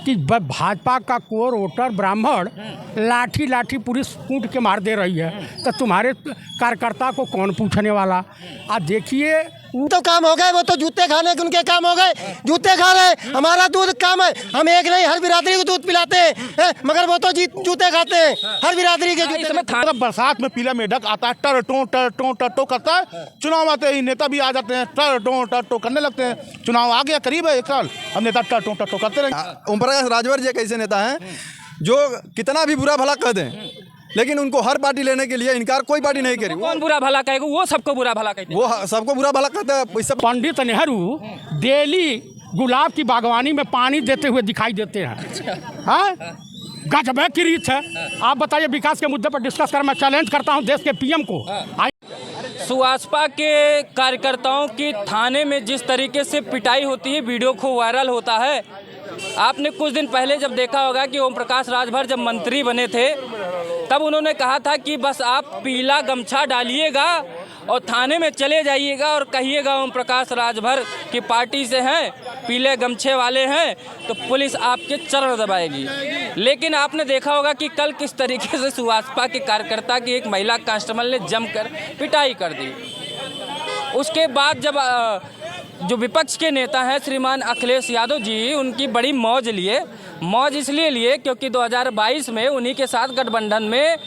कि भाजपा का core voter ब्राह्मण लाठी लाठी पुलिस कूट के मार दे रही है, तो तुम्हारे कार्यकर्ता को कौन पूछने वाला। आप देखिए तो काम हो गए, वो तो जूते खाने के उनके काम हो गए, जूते खा रहे। हमारा दूध काम है, हम एक नहीं हर बिरादरी को दूध पिलाते हैं, मगर वो तो जूते खाते हैं, हर बिरादरी के जूते। बरसात में पीला मेढक आता है, टर टो करता है। चुनाव आते ही नेता भी आ जाते हैं, टर टो करने लगते हैं। चुनाव आ गया करीब है 1 साल, हम नेता टर टो करते रहे। ओम प्रकाश राजभर जी कैसे नेता हैं जो कितना भी बुरा भला कह दें, लेकिन उनको हर पार्टी लेने के लिए इनकार कोई पार्टी नहीं करी। कौन बुरा भला कहेगा? वो सबको बुरा भला कहते हैं। वो सबको बुरा भला कहते हैं। पंडित नेहरू डेली गुलाब की बागवानी में पानी देते हुए दिखाई देते हैं। हाँ, गजब की रीत है। आप बताइए, विकास के मुद्दे पर डिस्कस कर, मैं चैलेंज करता हूं देश के पीएम को। सुभाषपा के कार्यकर्ताओं की थाने में जिस तरीके से पिटाई होती है, वीडियो खूब वायरल होता है। आपने कुछ दिन पहले जब देखा होगा कि ओम प्रकाश राजभर जब मंत्री बने थे, तब उन्होंने कहा था कि बस आप पीला गमछा डालिएगा और थाने में चले जाइएगा और कहिएगा ओम प्रकाश राजभर की पार्टी से हैं, पीले गमछे वाले हैं, तो पुलिस आपके चरण दबाएगी। लेकिन आपने देखा होगा कि कल किस तरीके से सुभाषपा के कार्यकर्ता की एक महिला कांस्टेबल ने जमकर पिटाई कर दी। उसके बाद जब जो विपक्ष के नेता हैं श्रीमान अखिलेश यादव जी, उनकी बड़ी मौज इसलिए लिए क्योंकि 2022 में उन्हीं के साथ गठबंधन में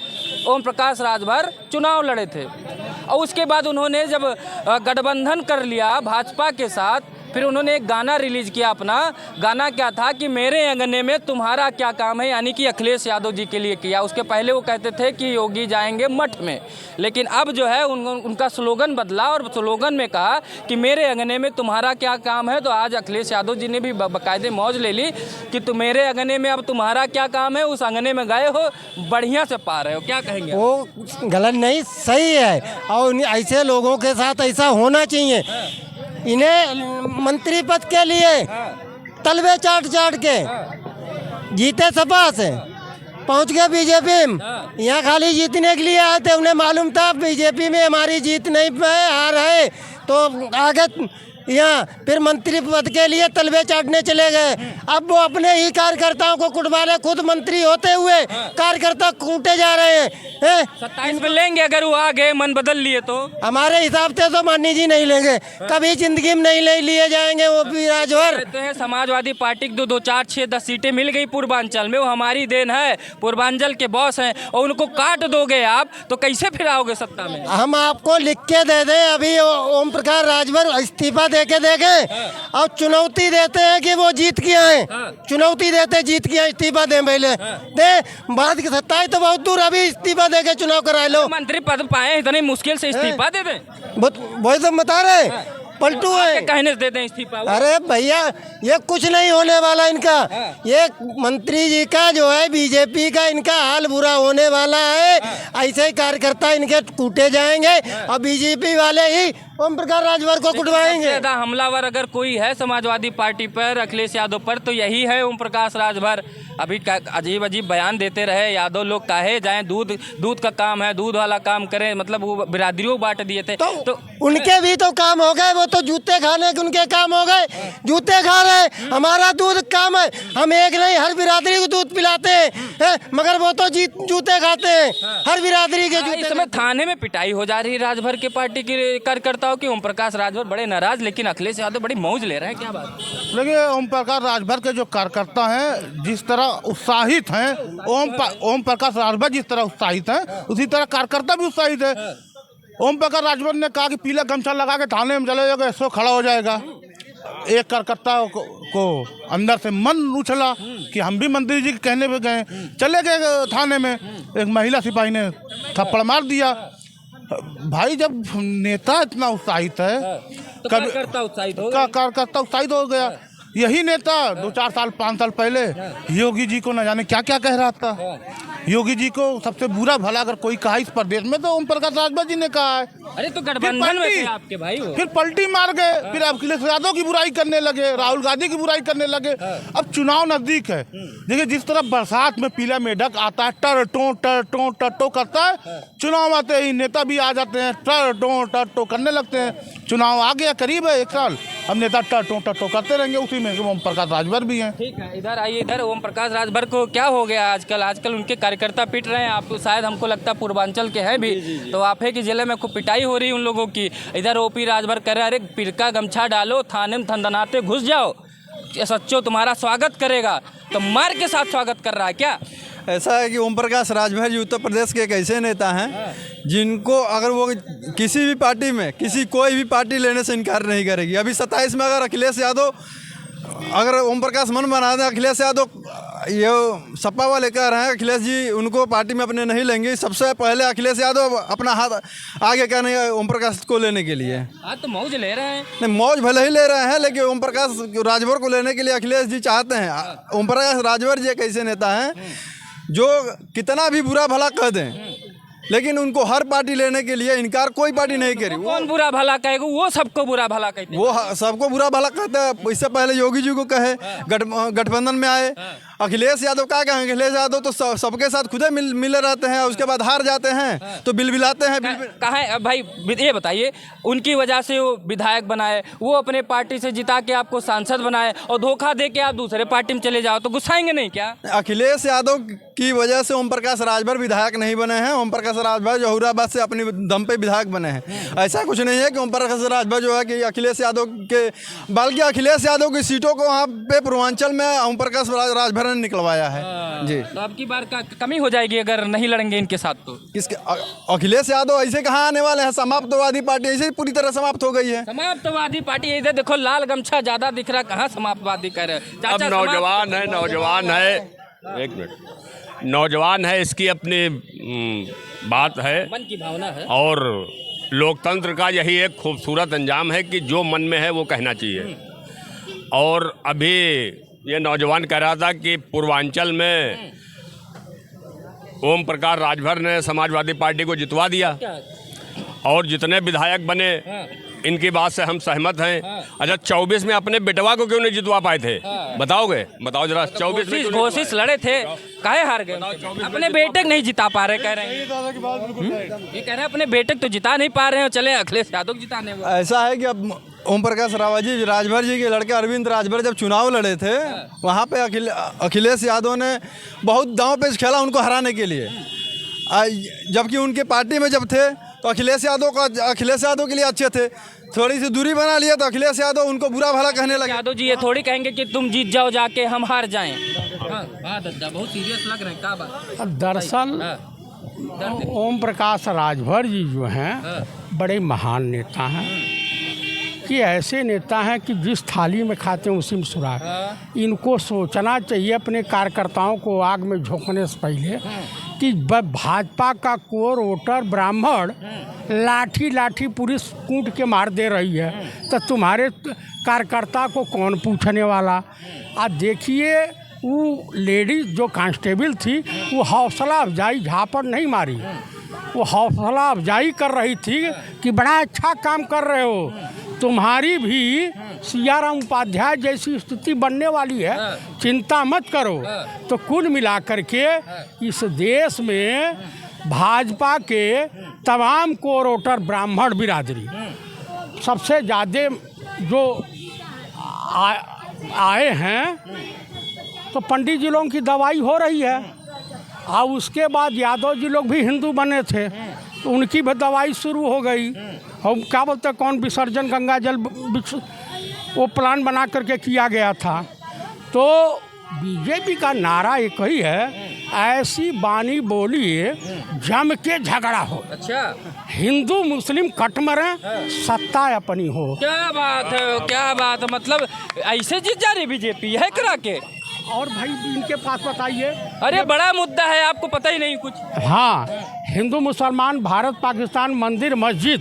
ओम प्रकाश राजभर चुनाव लड़े थे। और उसके बाद उन्होंने जब गठबंधन कर लिया भाजपा के साथ, फिर उन्होंने एक गाना रिलीज किया अपना। गाना क्या था कि मेरे अंगने में तुम्हारा क्या काम है, यानी कि अखिलेश यादव जी के लिए किया। उसके पहले वो कहते थे कि योगी जाएंगे मठ में, लेकिन अब जो है उनका स्लोगन बदला और स्लोगन में कहा कि मेरे अंगने में तुम्हारा क्या काम है। तो आज अखिलेश यादव जी ने भी बाकायदे मौज ले ली कि तुम मेरे अंगने में अब तुम्हारा क्या काम है। उस अंगने में गए हो, बढ़िया से पा रहे हो, क्या कहेंगे? वो गलत नहीं, सही है, और ऐसे लोगों के साथ ऐसा होना चाहिए। इन्हें मंत्री पद के लिए तलवे चाट के जीते सपा से, पहुंच गए बीजेपी में। यहाँ खाली जीतने के लिए आए थे, उन्हें मालूम था बीजेपी में हमारी जीत नहीं पाए, हार है, तो आगे यहाँ फिर मंत्री पद के लिए तलवे चाटने चले गए। अब वो अपने ही कार्यकर्ताओं को कुटवा रहे, खुद मंत्री होते हुए कार्यकर्ता कूटे जा रहे हैं। 27 में लेंगे अगर वो आ गए, मन बदल लिए तो? हमारे हिसाब से तो मानी जी नहीं लेंगे, कभी जिंदगी में नहीं लिए जाएंगे वो भी राजभर। कहते हैं समाजवादी पार्टी को 2, 4, 6, 10 सीटें मिल गई पूर्वांचल में, वो हमारी देन है, पूर्वांचल के बॉस हैं, और उनको काट दोगे आप तो कैसे फिर आओगे सत्ता में? हम आपको लिख के दे दें, अभी ओम प्रकाश राजभर इस्तीफा देके देखें और चुनौती देते हैं कि वो जीत के आए, चुनौती देते जीत के आए, इस्तीफा दें पहले दे, बाद की 27 तो बहुत दूर, अभी इस्तीफा देके चुनाव करा लो। मंत्री पद पाए इतने मुश्किल से इस्तीफा दे दें? वही तो बता रहे, पलटू है, कहने से दे दें इस्तीफा? अरे भैया ये कुछ नहीं होने वाला इनका, ये मंत्री जी का जो है बीजेपी का इनका हाल बुरा होने वाला है। ऐसे ही कार्यकर्ता इनके कूटे जाएंगे और बीजेपी वाले ही ओम प्रकाश राजभर को कुटवाएंगे। ज्यादा हमलावर अगर कोई है समाजवादी पार्टी पर, अखिलेश यादव पर, तो यही है ओम प्रकाश राजभर। अभी अजीब अजीब बयान देते रहे, यादव लोग काहे जाएं, दूध का काम है, दूध वाला काम करें, मतलब वो बिरादरियों बांट दिए थे। तो उनके भी तो काम हो गए, वो तो जूते खाने के उनके काम हो गए, जूते खा रहे। हमारा दूध काम है, हम एक नहीं हर बिरादरी को दूध पिलाते हैं, मगर वो तो जूते खाते हैं, हर बिरादरी के जूते। इस समय थाने में पिटाई हो जा रही है राजभर के पार्टी के कार्यकर्ताओं की। ओम प्रकाश राजभर बड़े नाराज, लेकिन अखिलेश यादव बड़ी मौज ले रहे हैं, क्या बात? देखिए, ओम प्रकाश राजभर के जो कार्यकर्ता हैं जिस तरह उत्साहित हैं, ओम प्रकाश राजभर जिस तरह उत्साहित हैं, उसी तरह कार्यकर्ता भी उत्साहित है। ओम प्रकाश राजभर ने कहा कि पीला गमछा लगा के थाने में चले जाएगा, ऐसा खड़ा हो जाएगा। एक कार्यकर्ता को अंदर से मन उछला कि हम भी मंत्री जी के कहने पे गए, चले गए थाने में। एक महिला सिपाही ने थप्पड़ मार दिया। भाई, जब नेता इतना उत्साहित है तो कार्यकर्ता उत्साहित हो गया। यही नेता 2, 4 साल 5 साल पहले योगी जी को न जाने क्या क्या कह रहा था। योगी जी को सबसे बुरा भला अगर कोई कहा इस प्रदेश में तो ओम प्रकाश राजभर जी ने कहा है। अरे तो गठबंधन में थे आपके भाई वो। फिर पलटी मार गए, फिर अखिलेश यादव की बुराई करने लगे, राहुल गांधी की बुराई करने लगे। अब चुनाव नजदीक है, देखिए जिस तरह बरसात में पीला मेढक आता है, टर टो करता है, चुनाव आते ही नेता भी आ जाते हैं, टर टो करने लगते हैं। चुनाव आ गया करीब है 1 साल, हम नेता टटो करते रहेंगे, उसी में ओम प्रकाश राजभर भी हैं। ठीक है, इधर आइए। इधर ओम प्रकाश राजभर को क्या हो गया आजकल उनके कार्यकर्ता पिट रहे हैं। आप शायद हमको लगता है पूर्वांचल के हैं भी, तो आप है कि जिले में खूब पिटाई हो रही है उन लोगों की। इधर ओपी राजभर कह रहे, अरे पिरका गमछा डालो, थाने में थंदनाते घुस जाओ, सच्चो तुम्हारा स्वागत करेगा। तो मार के साथ स्वागत कर रहा है क्या? ऐसा है कि ओम प्रकाश राजभर जी उत्तर प्रदेश के एक ऐसे नेता हैं जिनको अगर वो किसी भी पार्टी में कोई भी पार्टी लेने से इनकार नहीं करेगी। अभी 27 में अगर अखिलेश यादव, अगर ओम प्रकाश मन बना दें, अखिलेश यादव ये सपा वाले कह रहे हैं अखिलेश जी उनको पार्टी में अपने नहीं लेंगे, सबसे पहले अखिलेश यादव अपना हाथ आगे कहने ओम प्रकाश को लेने के लिए। हाँ, तो मौज ले रहे हैं। नहीं, मौज भले ही ले रहे हैं, लेकिन ओम प्रकाश राजभर को लेने के लिए अखिलेश जी चाहते हैं। ओम प्रकाश राजभर जी एक ऐसे नेता हैं जो कितना भी बुरा भला कह दें, लेकिन उनको हर पार्टी लेने के लिए इनकार कोई पार्टी नहीं करी। कौन बुरा भला कहेगा? वो सबको बुरा भला कहते हैं। वो सबको बुरा भला कहते हैं। इससे पहले योगी जी को कहे, गठबंधन में आए। अखिलेश यादव क्या कहें? अखिलेश यादव तो सबके साथ खुद मिले रहते हैं, उसके बाद हार जाते हैं तो बिलबिलाते हैं। कहाँ है भाई? ये बताइए, उनकी वजह से वो विधायक बनाए, वो अपने पार्टी से जिता के आपको सांसद बनाए और धोखा दे के आप दूसरे पार्टी में चले जाओ, तो गुस्साएंगे नहीं क्या? अखिलेश यादव की वजह से ओम प्रकाश राजभर विधायक नहीं बने हैं। ओम प्रकाश राजभर जहुराबाद से अपनी दम पे विधायक बने हैं। ऐसा कुछ नहीं है कि ओम प्रकाश राजभर जो है कि अखिलेश यादव के, बल्कि अखिलेश यादव की सीटों को वहाँ पे पूर्वांचल में ओम प्रकाश राजभर ने निकलवाया है जी। तो अब की बार का कमी हो जाएगी अगर नहीं लड़ेंगे इनके साथ तो। किसके? अखिलेश यादव ऐसे कहाँ आने वाले हैं? समाप्तवादी पार्टी ऐसे ही पूरी तरह समाप्त हो गई है। समाप्तवादी पार्टी इधर देखो, लाल गमछा ज्यादा दिख रहा, कहाँ समाप्तवादी कह रहे हैं? अब नौजवान है, एक मिनट, नौजवान है, इसकी अपनी बात है, मन की भावना है। और लोकतंत्र का यही एक खूबसूरत अंजाम है कि जो मन में है वो कहना चाहिए। और अभी ये नौजवान कह रहा था कि पूर्वांचल में ओम प्रकाश राजभर ने समाजवादी पार्टी को जितवा दिया और जितने विधायक बने इनकी बात से हम सहमत हैं। अच्छा, 24 में अपने बेटवा को क्यों नहीं जितवा पाए थे? बताओ जरा। 24 में कोशिश लड़े थे, काहे हार गए? अपने बेटे को नहीं जिता पा रहे, कह रहे हैं। ये कह रहे हैं अपने बेटे को तो जिता नहीं पा रहे हैं, चले अखिलेश यादव जिताने। ऐसा है कि अब ओम प्रकाश राजभर जी के लड़के अरविंद राजभर जब चुनाव लड़े थे, वहाँ पे अखिलेश यादव ने बहुत दांव पेच खेला उनको हराने के लिए। जबकि उनके पार्टी में जब थे तो अखिलेश यादव के लिए अच्छे थे, थोड़ी सी दूरी बना लिया तो अखिलेश यादव उनको बुरा भला कहने लगे। यादव जी ये थोड़ी कहेंगे कि तुम जीत जाओ जाके, हम हार जाएं। बहुत सीरियस लग रहे हैं, क्या बात? दरअसल ओम प्रकाश राजभर जी जो हैं बड़े महान नेता हैं, कि ऐसे नेता हैं कि जिस थाली में खाते हैं उसी में सुराग। इनको सोचना चाहिए अपने कार्यकर्ताओं को आग में झोंकने से पहले कि भाजपा का कोर वोटर ब्राह्मण लाठी पुलिस कूट के मार दे रही है, तो तुम्हारे कार्यकर्ता को कौन पूछने वाला? आज देखिए, वो लेडीज जो कांस्टेबल थी वो हौसला अफजाई झापड़ नहीं मारी, वो हौसला अफजाई कर रही थी कि बड़ा अच्छा काम कर रहे हो, तुम्हारी भी सियाराम उपाध्याय जैसी स्थिति बनने वाली है, चिंता मत करो। तो कुल मिलाकर के इस देश में भाजपा के तमाम कोर वोटर ब्राह्मण बिरादरी सबसे ज़्यादा जो आए हैं, तो पंडित जी लोगों की दवाई हो रही है। और उसके बाद यादव जी लोग भी हिंदू बने थे, तो उनकी भी दवाई शुरू हो गई। हम क्या बोलते हैं, कौन विसर्जन गंगा जल वो प्लान बना करके किया गया था। तो बीजेपी का नारा एक ही है, ऐसी बानी बोलिए जम के झगड़ा हो। अच्छा, हिंदू मुस्लिम कट मरे, सत्ता अपनी हो। क्या बात है, क्या बात है? मतलब ऐसे जीत जा रही बीजेपी है करा के। और भाई इनके पास बताइए, अरे बड़ा मुद्दा है, आपको पता ही नहीं कुछ। हाँ, हिंदू मुसलमान, भारत पाकिस्तान, मंदिर मस्जिद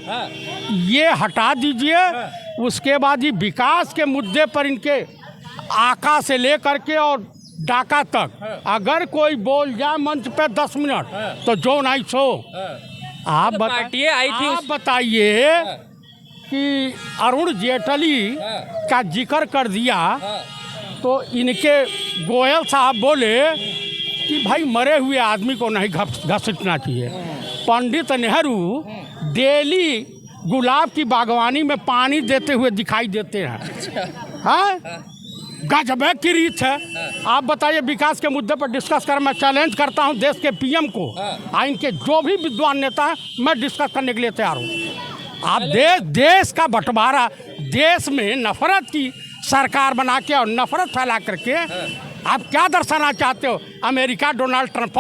ये हटा दीजिए। उसके बाद ही विकास के मुद्दे पर इनके आका से लेकर के और डाका तक अगर कोई बोल जाए मंच पे 10 मिनट तो जो नहीं सो। आप बताइए कि अरुण जेटली का जिक्र कर दिया तो इनके गोयल साहब बोले कि भाई मरे हुए आदमी को नहीं घसीटना चाहिए। पंडित नेहरू डेली गुलाब की बागवानी में पानी देते हुए दिखाई देते हैं। हाँ, गजब की रीत है। आप बताइए, विकास के मुद्दे पर डिस्कस कर, मैं चैलेंज करता हूं देश के पीएम को, इनके जो भी विद्वान नेता हैं, मैं डिस्कस करने के लिए तैयार हूं। आप देश का बंटवारा, देश में नफरत की सरकार बना के और नफरत फैला करके आप क्या दर्शाना चाहते हो? अमेरिका डोनाल्ड ट्रंप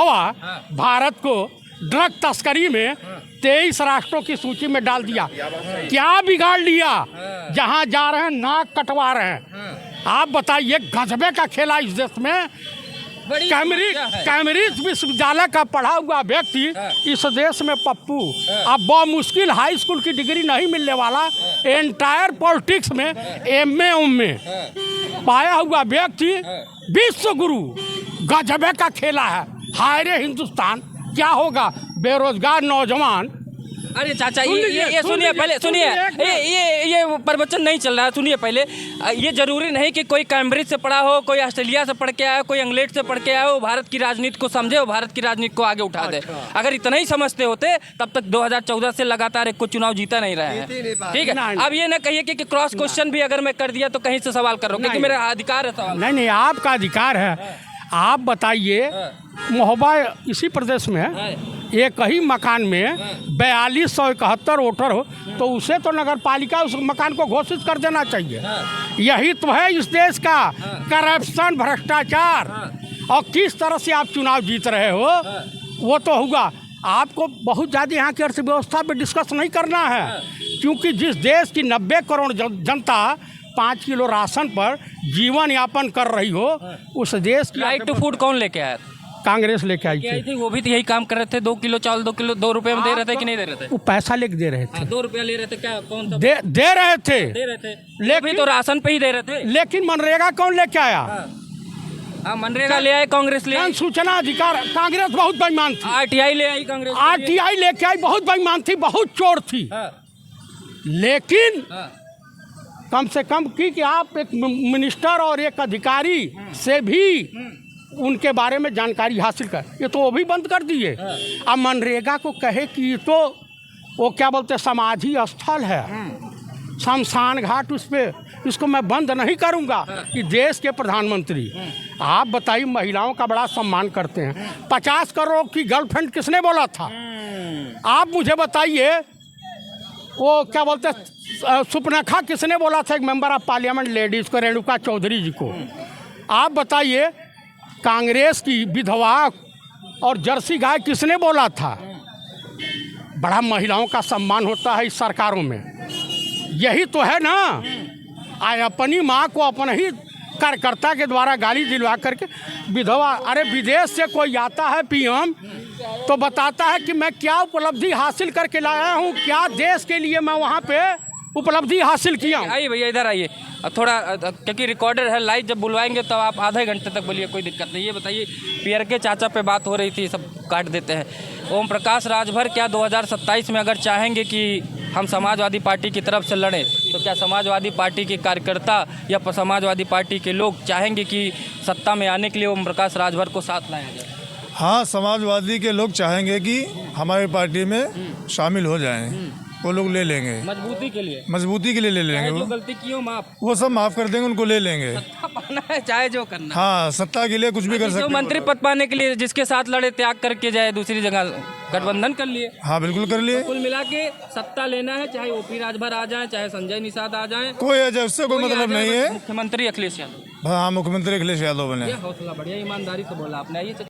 भारत को ड्रग तस्करी में 23 राष्ट्रों की सूची में डाल दिया। क्या बिगाड़ लिया? जहां जा रहे हैं नाक कटवा रहे हैं। आप बताइए, गजबे का खेला इस देश में। कैम्ब्रिज विश्वविद्यालय का पढ़ा हुआ व्यक्ति इस देश में पप्पू, अब बहुत मुश्किल हाई स्कूल की डिग्री नहीं मिलने वाला, एंटायर पॉलिटिक्स में एमए पाया हुआ व्यक्ति विश्व गुरु। गजबे का खेला है। हाय रे हिंदुस्तान, क्या होगा? बेरोजगार नौजवान। अरे चाचा, ये सुनिए पहले, सुनिए, ये प्रवचन नहीं चल रहा है, सुनिए पहले। ये जरूरी नहीं कि कोई कैम्ब्रिज से पढ़ा हो, कोई ऑस्ट्रेलिया से पढ़ के आया हो, कोई इंग्लैंड से पढ़ के आया हो, भारत की राजनीति को समझे हो, भारत की राजनीति को आगे उठा दे। अगर इतना ही समझते होते तब तक 2014 से लगातार एक को चुनाव जीता नहीं रहे हैं। ठीक है, अब ये ना कहिए कि क्रॉस क्वेश्चन भी अगर मैं कर दिया तो कहीं से सवाल कर रहा हूँ, क्योंकि मेरा अधिकार है सवाल। नहीं, आपका अधिकार है। आप बताइए, महोबा इसी प्रदेश में है, एक ही मकान में 4271 वोटर हो तो उसे तो नगर पालिका उस मकान को घोषित कर देना चाहिए। यही तो है इस देश का करप्शन, भ्रष्टाचार। और किस तरह से आप चुनाव जीत रहे हो वो तो होगा। आपको बहुत ज़्यादा यहाँ की अर्थव्यवस्था पे डिस्कस नहीं करना है, क्योंकि जिस देश की 90 करोड़ जनता 5 किलो राशन पर जीवन यापन कर रही हो, उस देश की राइट टू फूड कौन लेके आया? कांग्रेस लेके आई थी। वो भी तो यही काम कर रहे थे। 2 किलो चावल 2 किलो 2 रुपए में दे रहे थे कि नहीं दे रहे थे? वो पैसा लेके दे रहे थे। 2 रुपया ले रहे थे क्या? कौन सा दे रहे थे? लेकिन तो राशन पे ही दे रहे थे। लेकिन मनरेगा कौन लेके आया? हाँ, मनरेगा ले आए कांग्रेस, ले आई। सूचना अधिकार कांग्रेस बहुत बेईमान थी। आरटीआई ले आई कांग्रेस, आरटीआई लेके आई, बहुत बेईमान थी, बहुत चोर थी। लेकिन कम से कम कि आप एक मिनिस्टर और एक अधिकारी से भी उनके बारे में जानकारी हासिल कर, ये तो वो भी बंद कर दिए। अब मनरेगा को कहे कि ये तो वो क्या बोलते समाधि स्थल है, शमशान घाट, उस पर इसको मैं बंद नहीं करूंगा। कि देश के प्रधानमंत्री, आप बताइए, महिलाओं का बड़ा सम्मान करते हैं। 50 करोड़ की गर्लफ्रेंड किसने बोला था? आप मुझे बताइए, वो क्या बोलते सुपनेखा किसने बोला था? एक मेंबर ऑफ पार्लियामेंट लेडीज को, रेणुका चौधरी जी को। आप बताइए, कांग्रेस की विधवा और जर्सी गाय किसने बोला था? बड़ा महिलाओं का सम्मान होता है इस सरकारों में। यही तो है ना। अपनी माँ को अपने ही कार्यकर्ता के द्वारा गाली दिलवा करके विधवा। अरे विदेश से कोई आता है पीएम तो बताता है कि मैं क्या उपलब्धि हासिल करके लाया हूँ, क्या देश के लिए मैं वहाँ पे उपलब्धि हासिल किया हूँ। आइए भैया, इधर आइए थोड़ा, क्योंकि रिकॉर्डर है, लाइव जब बुलवाएंगे तो आप आधे घंटे तक बोलिए, कोई दिक्कत नहीं। ये बताइए, पीयर के चाचा पे बात हो रही थी, सब काट देते हैं। ओम प्रकाश राजभर क्या 2027 में अगर चाहेंगे कि हम समाजवादी पार्टी की तरफ से लड़ें, तो क्या समाजवादी पार्टी के कार्यकर्ता या समाजवादी पार्टी के लोग चाहेंगे कि सत्ता में आने के लिए ओम प्रकाश राजभर को साथ लाया जाए? हाँ, समाजवादी के लोग चाहेंगे कि हमारी पार्टी में शामिल हो जाएं, वो लोग ले लेंगे। मजबूती के लिए? मजबूती के लिए ले लेंगे। जो गलती की हो माफ, वो सब माफ कर देंगे, उनको ले लेंगे। सत्ता पाना है चाहे जो करना। हाँ, सत्ता के लिए कुछ भी कर सकते हैं। मंत्री पद पाने के लिए जिसके साथ लड़े त्याग करके जाए, दूसरी जगह गठबंधन कर लिए। हाँ, बिल्कुल कर लिए। कुल मिला के सत्ता लेना है, चाहे ओपी राजभर आ जाए, चाहे संजय निषाद आ जाए, कोई है उससे कोई मतलब नहीं है। मुख्यमंत्री अखिलेश यादव। हाँ, मुख्यमंत्री अखिलेश यादव बने। हौसला बढ़िया, ईमानदारी से बोला आपने। आइए